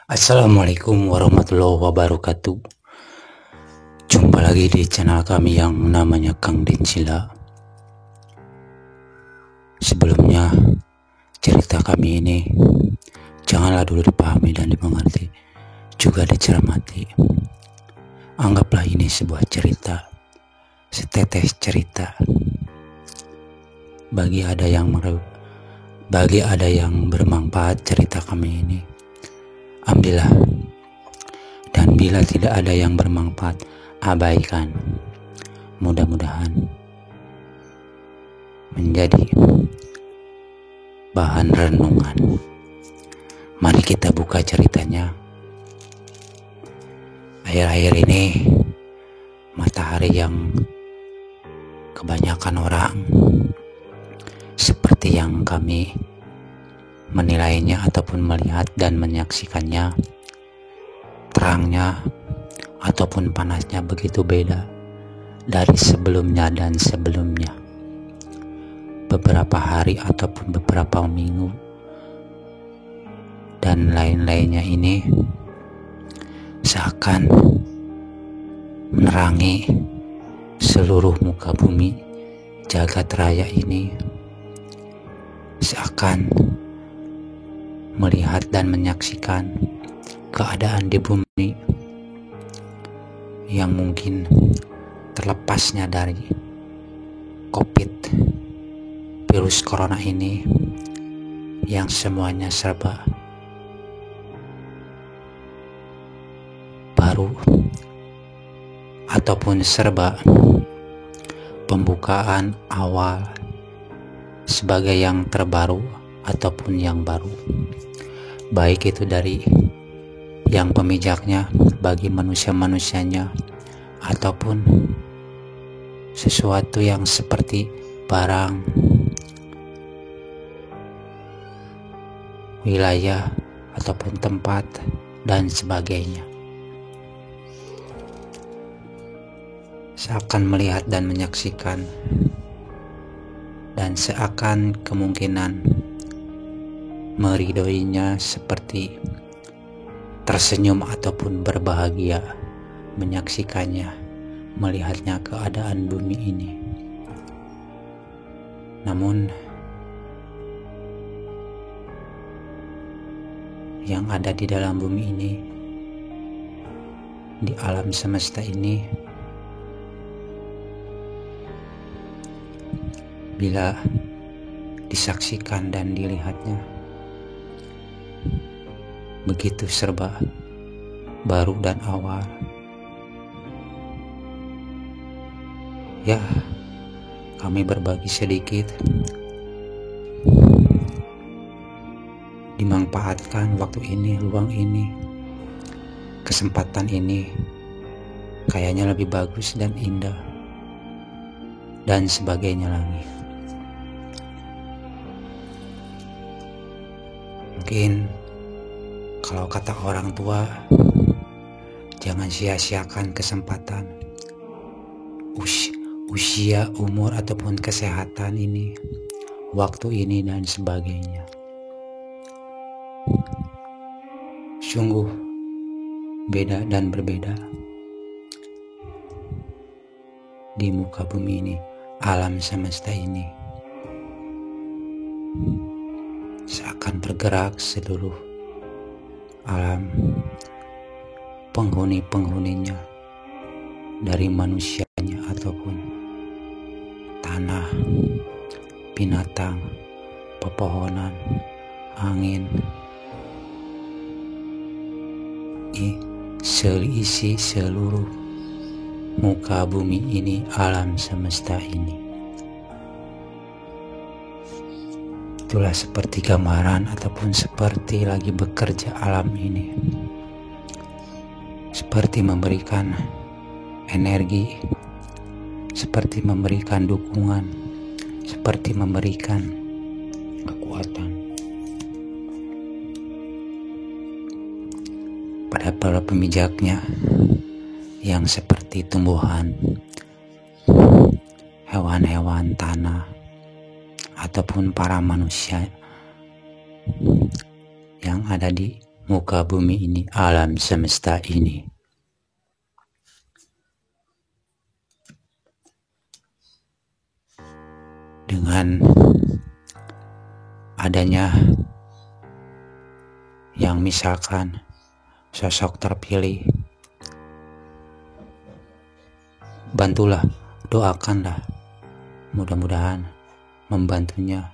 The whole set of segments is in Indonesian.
Assalamualaikum warahmatullahi wabarakatuh. Jumpa lagi di channel kami yang namanya Kang Dinsila. Sebelumnya, cerita kami ini janganlah dulu dipahami dan dimengerti, juga dicermati. Anggaplah ini sebuah cerita, setetes cerita. Bagi ada yang bermanfaat cerita kami ini, ambillah. Dan bila tidak ada yang bermanfaat, abaikan. Mudah-mudahan menjadi bahan renungan. Mari kita buka ceritanya. Akhir-akhir ini matahari yang kebanyakan orang, seperti yang kami menilainya ataupun melihat dan menyaksikannya, terangnya ataupun panasnya begitu beda dari sebelumnya dan sebelumnya. Beberapa hari ataupun beberapa minggu dan lain-lainnya ini seakan menerangi seluruh muka bumi jagat raya ini, seakan melihat dan menyaksikan keadaan di bumi yang mungkin terlepasnya dari COVID, virus corona ini, yang semuanya serba baru ataupun serba pembukaan awal sebagai yang terbaru ataupun yang baru, baik itu dari yang pemijaknya bagi manusia-manusianya ataupun sesuatu yang seperti barang, wilayah ataupun tempat dan sebagainya. Seakan melihat dan menyaksikan, dan seakan kemungkinan meridoinya seperti tersenyum ataupun berbahagia menyaksikannya, melihatnya keadaan bumi ini. Namun yang ada di dalam bumi ini, di alam semesta ini, bila disaksikan dan dilihatnya, begitu serba baru dan awal. Ya, kami berbagi sedikit, dimanfaatkan waktu ini, ruang ini, kesempatan ini kayaknya lebih bagus dan indah dan sebagainya lagi. Mungkin kalau kata orang tua, jangan sia-siakan kesempatan, usia, umur ataupun kesehatan ini, waktu ini dan sebagainya. Sungguh beda dan berbeda di muka bumi ini, alam semesta ini. Seakan bergerak seluruh alam, penghuni-penghuninya, dari manusianya ataupun tanah, binatang, pepohonan, angin, seisi seluruh muka bumi ini, alam semesta ini. Itulah seperti gambaran ataupun seperti lagi bekerja alam ini, seperti memberikan energi, seperti memberikan dukungan, seperti memberikan kekuatan pada para pemijaknya, yang seperti tumbuhan, hewan-hewan tanah, ataupun para manusia yang ada di muka bumi ini, alam semesta ini. Dengan adanya yang misalkan sosok terpilih, bantulah, doakanlah, mudah-mudahan membantunya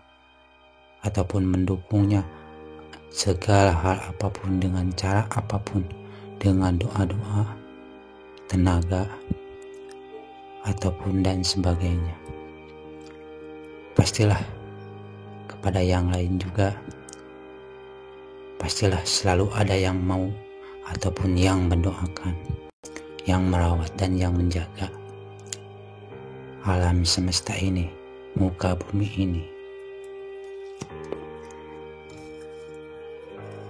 ataupun mendukungnya segala hal apapun, dengan cara apapun, dengan doa-doa, tenaga, ataupun dan sebagainya. Pastilah kepada yang lain juga, pastilah selalu ada yang mau ataupun yang mendoakan, yang merawat dan yang menjaga alam semesta ini, muka bumi ini.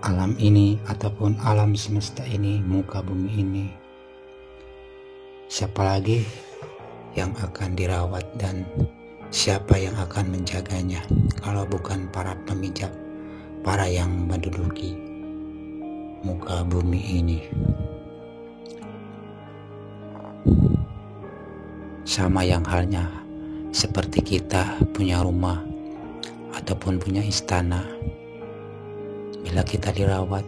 Alam ini ataupun alam semesta ini, muka bumi ini, siapa lagi yang akan dirawat dan siapa yang akan menjaganya kalau bukan para pemijak, para yang menduduki muka bumi ini. Sama yang halnya seperti kita punya rumah ataupun punya istana. Bila kita dirawat,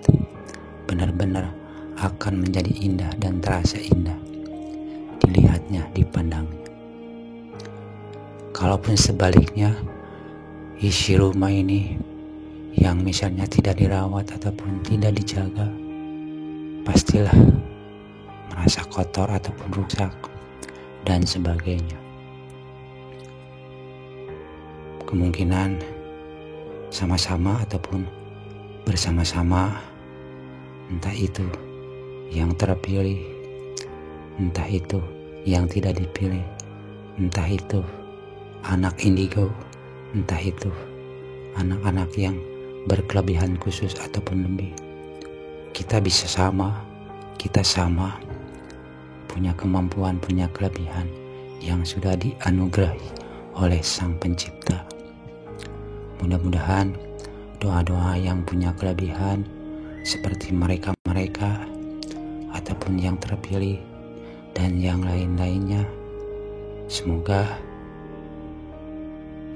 benar-benar akan menjadi indah dan terasa indah dilihatnya, dipandangnya. Kalaupun sebaliknya, isi rumah ini yang misalnya tidak dirawat ataupun tidak dijaga, pastilah merasa kotor ataupun rusak dan sebagainya. Kemungkinan sama-sama ataupun bersama-sama, entah itu yang terpilih, entah itu yang tidak dipilih, entah itu anak indigo, entah itu anak-anak yang berkelebihan khusus ataupun lebih. Kita bisa sama, kita sama, punya kemampuan, punya kelebihan yang sudah dianugerahi oleh Sang Pencipta. Mudah-mudahan doa-doa yang punya kelebihan seperti mereka-mereka ataupun yang terpilih dan yang lain-lainnya, semoga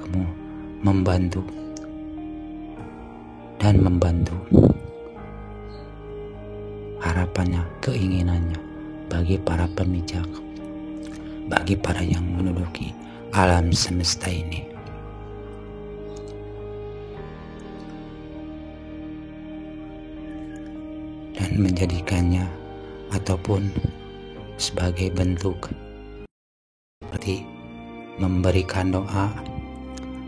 kamu membantu dan membantu harapannya, keinginannya bagi para pemijak, bagi para yang menduduki alam semesta ini. Dan menjadikannya ataupun sebagai bentuk seperti memberikan doa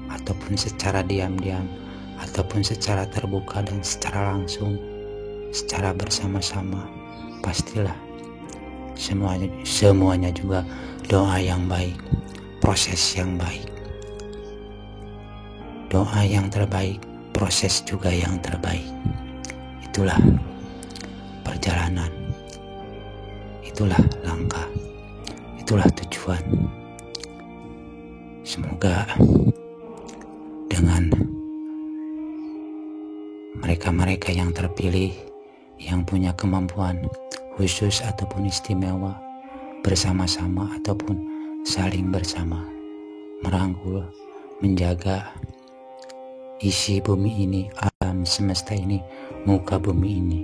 ataupun secara diam-diam ataupun secara terbuka dan secara langsung, secara bersama-sama, pastilah semuanya juga doa yang baik, proses yang baik, doa yang terbaik, proses juga yang terbaik. Itulah perjalanan, itulah langkah, itulah tujuan. Semoga dengan mereka-mereka yang terpilih, yang punya kemampuan khusus ataupun istimewa, bersama-sama ataupun saling bersama, merangkul, menjaga isi bumi ini, alam semesta ini, muka bumi ini,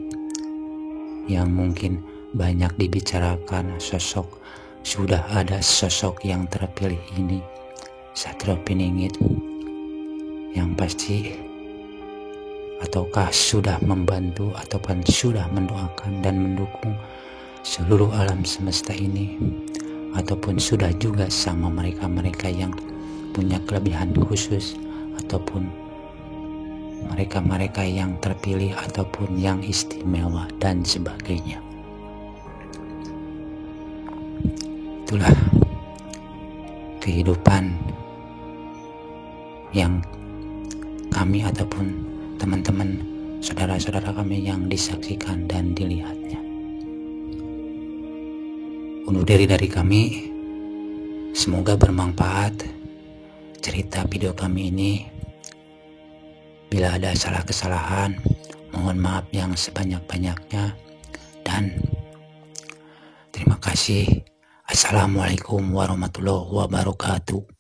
yang mungkin banyak dibicarakan sosok, sudah ada sosok yang terpilih ini, Satrio Piningit, yang pasti ataukah sudah membantu ataupun sudah mendoakan dan mendukung seluruh alam semesta ini, ataupun sudah juga sama mereka-mereka yang punya kelebihan khusus ataupun mereka-mereka yang terpilih ataupun yang istimewa dan sebagainya. Itulah kehidupan yang kami ataupun teman-teman, saudara-saudara kami yang disaksikan dan dilihatnya. Undur diri dari kami, semoga bermanfaat cerita video kami ini. Bila ada salah kesalahan, Mohon maaf yang sebanyak-banyaknya dan terima kasih. Assalamualaikum warahmatullahi wabarakatuh.